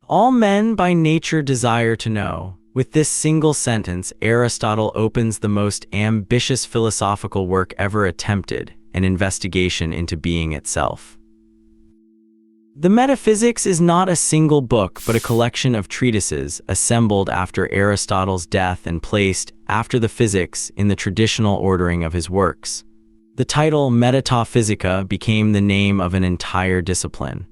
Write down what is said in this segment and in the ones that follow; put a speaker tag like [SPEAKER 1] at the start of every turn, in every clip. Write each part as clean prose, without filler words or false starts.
[SPEAKER 1] All men by nature desire to know. With this single sentence, Aristotle opens the most ambitious philosophical work ever attempted, an investigation into being itself. The Metaphysics is not a single book, but a collection of treatises assembled after Aristotle's death and placed, after the Physics, in the traditional ordering of his works. The title Metaphysica became the name of an entire discipline.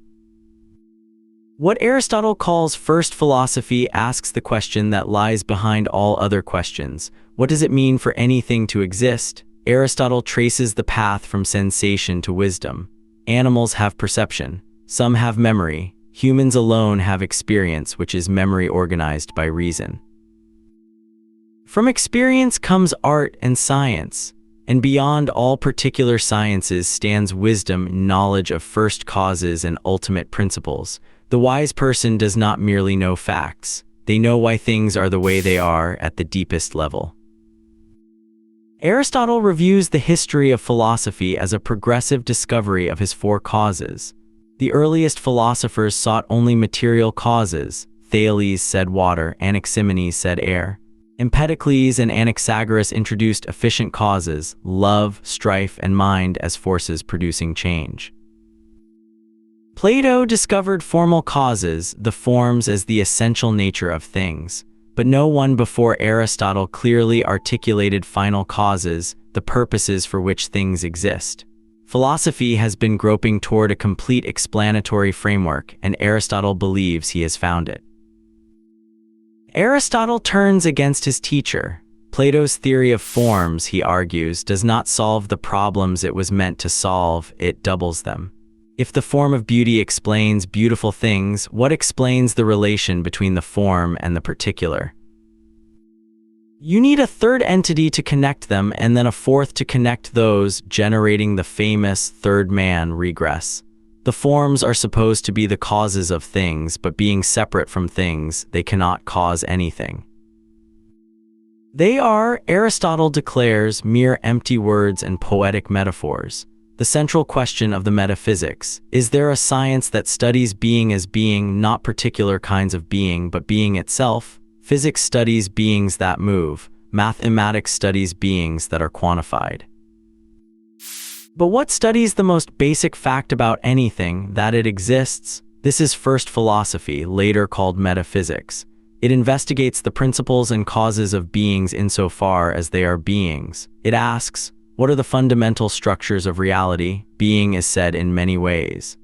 [SPEAKER 1] What Aristotle calls first philosophy asks the question that lies behind all other questions. What does it mean for anything to exist? Aristotle traces the path from sensation to wisdom. Animals have perception. Some have memory. Humans alone have experience, which is memory organized by reason. From experience comes art and science. And beyond all particular sciences stands wisdom, knowledge of first causes and ultimate principles. The wise person does not merely know facts. They know why things are the way they are at the deepest level. Aristotle reviews the history of philosophy as a progressive discovery of his four causes. The earliest philosophers sought only material causes. Thales said water, Anaximenes said air. Empedocles and Anaxagoras introduced efficient causes, love, strife, and mind as forces producing change. Plato discovered formal causes, the forms as the essential nature of things, but no one before Aristotle clearly articulated final causes, the purposes for which things exist. Philosophy has been groping toward a complete explanatory framework, and Aristotle believes he has found it. Aristotle turns against his teacher. Plato's theory of forms, he argues, does not solve the problems it was meant to solve, it doubles them. If the form of beauty explains beautiful things, what explains the relation between the form and the particular? You need a third entity to connect them, and then a fourth to connect those, generating the famous third man regress. The forms are supposed to be the causes of things, but being separate from things, they cannot cause anything. They are, Aristotle declares, mere empty words and poetic metaphors. The central question of the metaphysics: is there a science that studies being as being, not particular kinds of being, but being itself? Physics studies beings that move. Mathematics studies beings that are quantified. But what studies the most basic fact about anything, that it exists? This is first philosophy, later called metaphysics. It investigates the principles and causes of beings insofar as they are beings. It asks, what are the fundamental structures of reality? Being is said in many ways.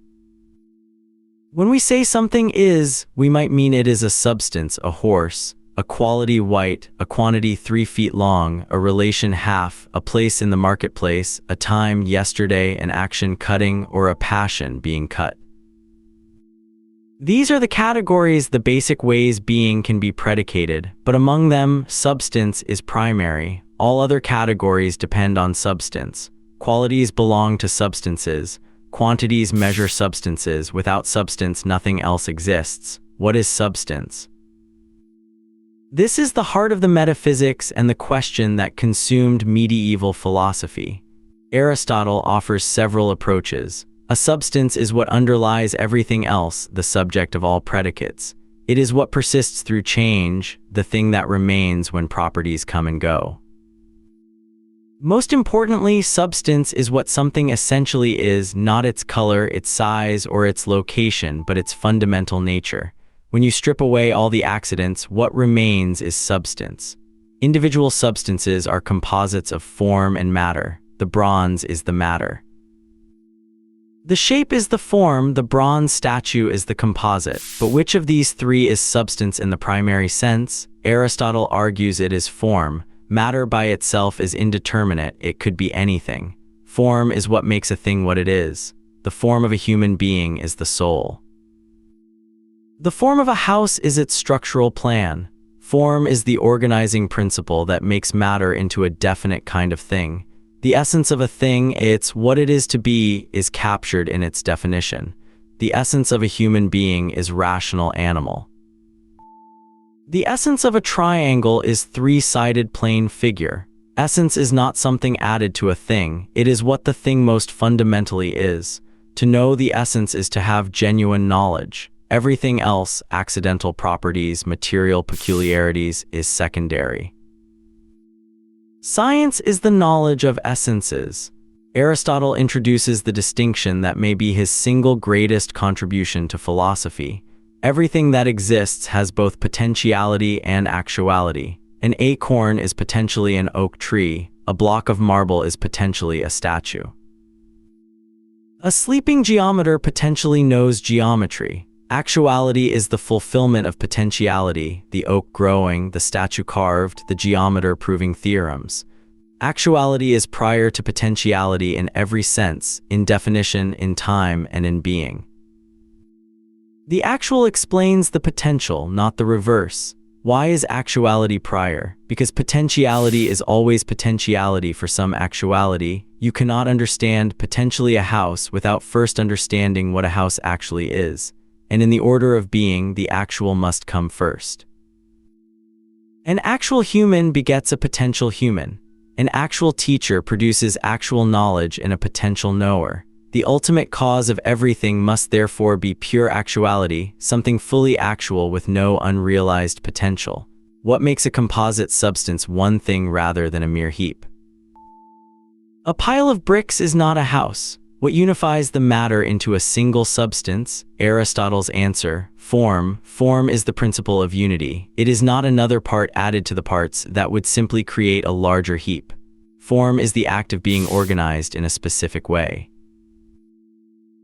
[SPEAKER 1] When we say something is, we might mean it is a substance, a horse, a quality white, a quantity 3 feet long, a relation half, a place in the marketplace, a time yesterday, an action cutting, or a passion being cut. These are the categories, the basic ways being can be predicated, but among them, substance is primary. All other categories depend on substance. Qualities belong to substances. Quantities measure substances. Without substance, nothing else exists. What is substance? This is the heart of the metaphysics and the question that consumed medieval philosophy. Aristotle offers several approaches. A substance is what underlies everything else, the subject of all predicates. It is what persists through change, the thing that remains when properties come and go. Most importantly, substance is what something essentially is, not its color, its size, or its location, but its fundamental nature. When you strip away all the accidents, what remains is substance. Individual substances are composites of form and matter. The bronze is the matter. The shape is the form, the bronze statue is the composite. But which of these three is substance in the primary sense? Aristotle argues it is form. Matter by itself is indeterminate, it could be anything. Form is what makes a thing what it is. The form of a human being is the soul. The form of a house is its structural plan. Form is the organizing principle that makes matter into a definite kind of thing. The essence of a thing, it's what it is to be, is captured in its definition. The essence of a human being is rational animal. The essence of a triangle is three-sided plane figure. Essence is not something added to a thing, it is what the thing most fundamentally is. To know the essence is to have genuine knowledge. Everything else, accidental properties, material peculiarities, is secondary. Science is the knowledge of essences. Aristotle introduces the distinction that may be his single greatest contribution to philosophy. Everything that exists has both potentiality and actuality. An acorn is potentially an oak tree. A block of marble is potentially a statue. A sleeping geometer potentially knows geometry. Actuality is the fulfillment of potentiality, the oak growing, the statue carved, the geometer proving theorems. Actuality is prior to potentiality in every sense, in definition, in time, and in being. The actual explains the potential, not the reverse. Why is actuality prior? Because potentiality is always potentiality for some actuality. You cannot understand potentially a house without first understanding what a house actually is. And in the order of being, the actual must come first. An actual human begets a potential human. An actual teacher produces actual knowledge in a potential knower. The ultimate cause of everything must therefore be pure actuality, something fully actual with no unrealized potential. What makes a composite substance one thing rather than a mere heap? A pile of bricks is not a house. What unifies the matter into a single substance? Aristotle's answer: form. Form is the principle of unity. It is not another part added to the parts that would simply create a larger heap. Form is the act of being organized in a specific way.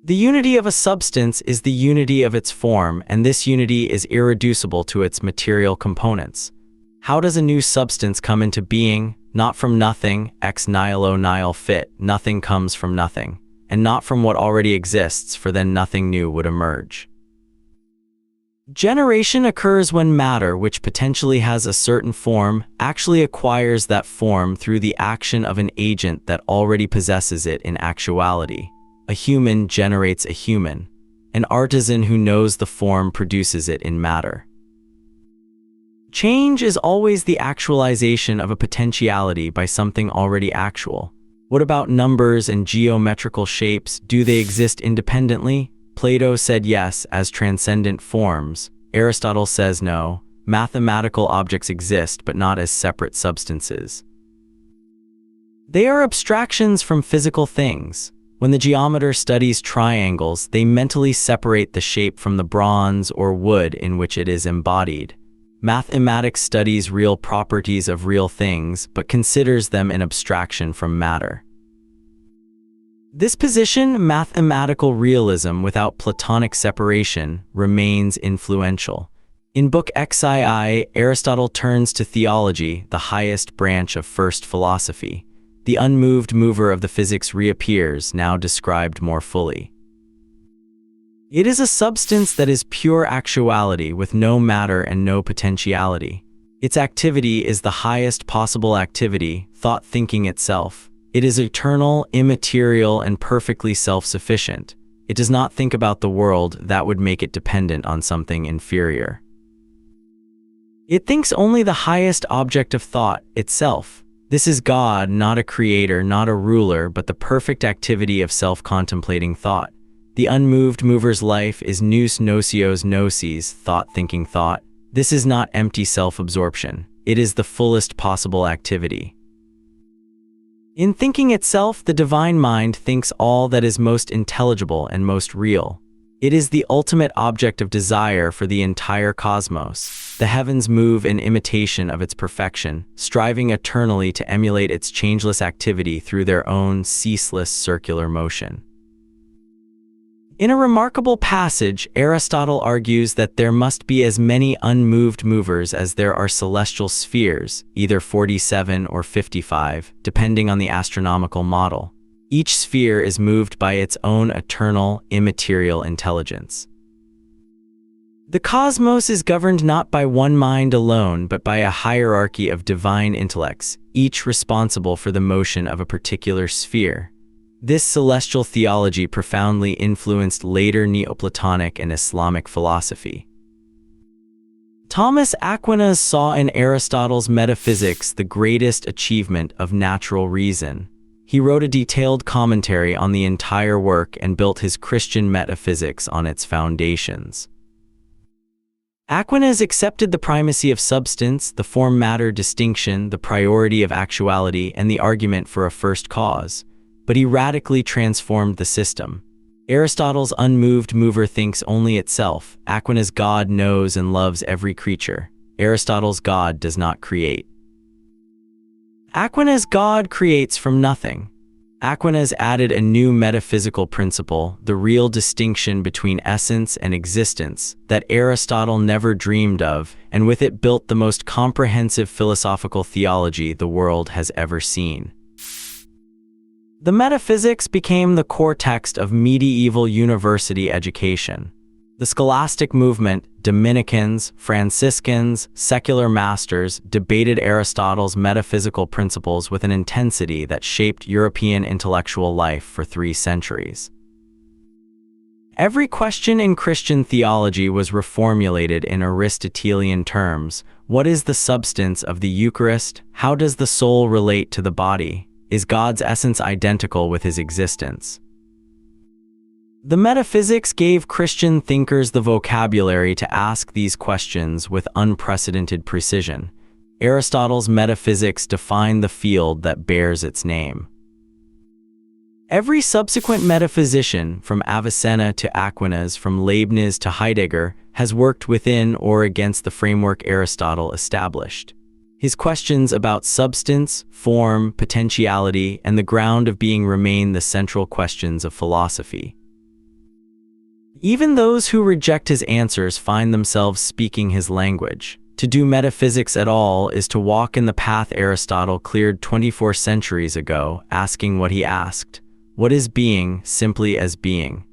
[SPEAKER 1] The unity of a substance is the unity of its form, and this unity is irreducible to its material components. How does a new substance come into being? Not from nothing, ex nihilo nihil fit, nothing comes from nothing, and not from what already exists, for then nothing new would emerge. Generation occurs when matter, which potentially has a certain form, actually acquires that form through the action of an agent that already possesses it in actuality. A human generates a human. An artisan who knows the form produces it in matter. Change is always the actualization of a potentiality by something already actual. What about numbers and geometrical shapes? Do they exist independently? Plato said yes, as transcendent forms. Aristotle says no. Mathematical objects exist, but not as separate substances. They are abstractions from physical things. When the geometer studies triangles, they mentally separate the shape from the bronze or wood in which it is embodied. Mathematics studies real properties of real things, but considers them an abstraction from matter. This position, mathematical realism without Platonic separation, remains influential. In Book XII, Aristotle turns to theology, the highest branch of first philosophy. The unmoved mover of the physics reappears, now described more fully. It is a substance that is pure actuality with no matter and no potentiality. Its activity is the highest possible activity, thought thinking itself. It is eternal, immaterial, and perfectly self-sufficient. It does not think about the world that would make it dependent on something inferior. It thinks only the highest object of thought, itself. This is God, not a creator, not a ruler, but the perfect activity of self-contemplating thought. The unmoved mover's life is nous nocios noces, thought-thinking thought. This is not empty self-absorption. It is the fullest possible activity. In thinking itself, the divine mind thinks all that is most intelligible and most real. It is the ultimate object of desire for the entire cosmos. The heavens move in imitation of its perfection, striving eternally to emulate its changeless activity through their own ceaseless circular motion. In a remarkable passage, Aristotle argues that there must be as many unmoved movers as there are celestial spheres, either 47 or 55, depending on the astronomical model. Each sphere is moved by its own eternal, immaterial intelligence. The cosmos is governed not by one mind alone, but by a hierarchy of divine intellects, each responsible for the motion of a particular sphere. This celestial theology profoundly influenced later Neoplatonic and Islamic philosophy. Thomas Aquinas saw in Aristotle's metaphysics the greatest achievement of natural reason. He wrote a detailed commentary on the entire work and built his Christian metaphysics on its foundations. Aquinas accepted the primacy of substance, the form-matter distinction, the priority of actuality, and the argument for a first cause, but he radically transformed the system. Aristotle's unmoved mover thinks only itself. Aquinas' God knows and loves every creature. Aristotle's God does not create. Aquinas' God creates from nothing. Aquinas added a new metaphysical principle, the real distinction between essence and existence, that Aristotle never dreamed of, and with it built the most comprehensive philosophical theology the world has ever seen. The metaphysics became the core text of medieval university education. The scholastic movement, Dominicans, Franciscans, secular masters, debated Aristotle's metaphysical principles with an intensity that shaped European intellectual life for 3 centuries. Every question in Christian theology was reformulated in Aristotelian terms. What is the substance of the Eucharist? How does the soul relate to the body? Is God's essence identical with his existence? The metaphysics gave Christian thinkers the vocabulary to ask these questions with unprecedented precision. Aristotle's metaphysics defined the field that bears its name. Every subsequent metaphysician, from Avicenna to Aquinas, from Leibniz to Heidegger, has worked within or against the framework Aristotle established. His questions about substance, form, potentiality, and the ground of being remain the central questions of philosophy. Even those who reject his answers find themselves speaking his language. To do metaphysics at all is to walk in the path Aristotle cleared 24 centuries ago, asking what he asked. What is being simply as being?